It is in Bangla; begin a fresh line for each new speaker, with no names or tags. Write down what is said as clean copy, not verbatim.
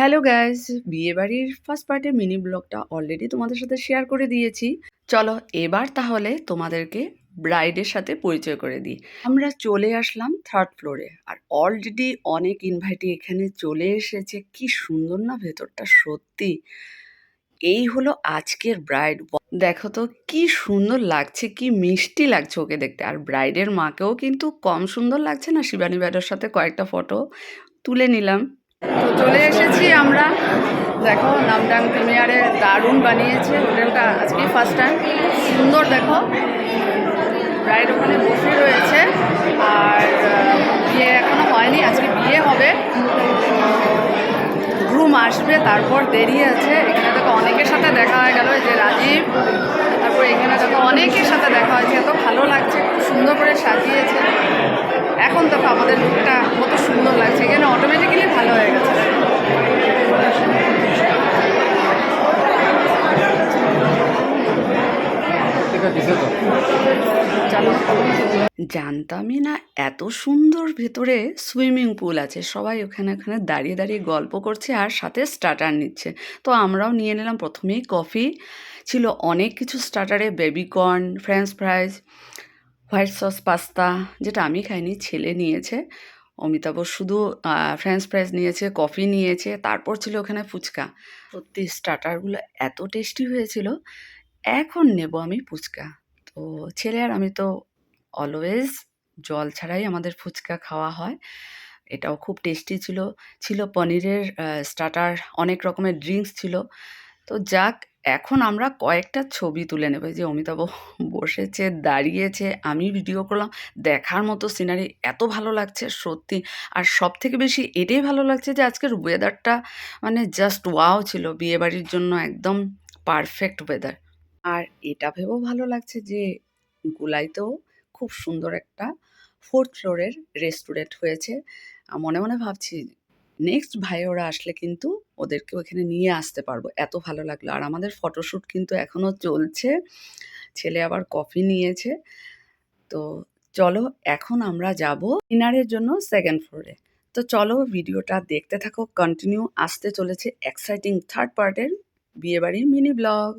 Hello guys! বিয়েবাড়ির ফার্স্ট পার্টের মিনি ব্লগটা অলরেডি তোমাদের সাথে শেয়ার করে দিয়েছি। চলো এবার তাহলে তোমাদেরকে ব্রাইডের সাথে পরিচয় করে দিই। আমরা চলে আসলাম 3rd ফ্লোরে। আর অলরেডি অনেক ইনভাইটি এখানে চলে এসেছে। কি সুন্দর না ভেতরটা সত্যি। এই হলো আজকের ব্রাইড। দেখো তো কি সুন্দর লাগছে, কি মিষ্টি লাগছে ওকে দেখতে। আর ব্রাইডের মাকেও কিন্তু কম সুন্দর লাগছে না। শিবানী ম্যাডামের সাথে কয়েকটা ফটো তুলে নিলাম। তো চলে এসেছি আমরা। দেখো নামডাং প্রিমিয়ারে দারুণ বানিয়েছে হোটেলটা। আজকেই ফার্স্ট টাইম। সুন্দর দেখো, ব্রাইড ওখানে বসে রয়েছে। আর বিয়ে এখনো হয়নি, আজকে বিয়ে হবে। গ্রুম আসবে, তারপর দেরি আছে। এখানে দেখো অনেকের সাথে দেখা হয়ে গেল, যে রাজীব, তারপর এখানে দেখো অনেকের সাথে দেখা হয়েছে। এত ভালো লাগছে, খুব সুন্দর করে সাজিয়েছে। এখন দেখো আমাদের লুকটা কত সুন্দর লাগছে, এখানে অটোমেটিক্যালি ভালো হয়ে গেছে। জানতামই না এত সুন্দর ভেতরে সুইমিং পুল আছে। সবাই ওখানে ওখানে দাঁড়িয়ে দাঁড়িয়ে গল্প করছে আর সাথে স্টার্টার নিচ্ছে। তো আমরাও নিয়ে নিলাম। প্রথমেই কফি ছিল, অনেক কিছু স্টার্টারে, baby corn, french fries, white sauce pasta, যেটা আমি খাইনি, ছেলে নিয়েছে। অমিতাভ শুধু ফ্রেঞ্চ ফ্রাইজ নিয়েছে, কফি নিয়েছে, তারপর ছিল ওখানে ফুচকা। সত্যি স্টার্টারগুলো এত টেস্টি হয়েছিল। এখন নেব আমি ফুচকা। তো ছেলে আর আমি তো অলওয়েজ জল ছাড়াই আমাদের ফুচকা খাওয়া হয়। এটাও খুব টেস্টি ছিল। ছিল পনিরের স্টার্টার, অনেক রকমের ড্রিঙ্কস ছিল। তো যাক, এখন আমরা কয়েকটা ছবি তুলে নেব। এই যে অমিতাভ বসেছে, দাঁড়িয়েছে, আমি ভিডিও করলাম। দেখার মতো সিনারি, এত ভালো লাগছে সত্যি। আর সবথেকে বেশি এটাই ভালো লাগছে যে আজকের ওয়েদারটা মানে জাস্ট ওয়াও ছিল। বিয়েবাড়ির জন্য একদম পারফেক্ট ওয়েদার। আর এটা ভেবেও ভালো লাগছে যে গোলাইতেও খুব সুন্দর একটা 4th ফ্লোরের রেস্টুরেন্ট হয়েছে। মনে মনে ভাবছি নেক্সট ভাইয়েরা আসলে কিন্তু ওদেরকে ওখানে নিয়ে আসতে পারবো। এত ভালো লাগলো। আর আমাদের ফটোশ্যুট কিন্তু এখনও চলছে। ছেলে আবার কফি নিয়েছে। তো চলো এখন আমরা যাব ডিনারের জন্য 2nd ফ্লোরে। তো চলো ভিডিওটা দেখতে থাকো, কন্টিনিউ। আসতে চলেছে এক্সাইটিং 3rd পার্টের বিয়েবাড়ির মিনি ব্লগ।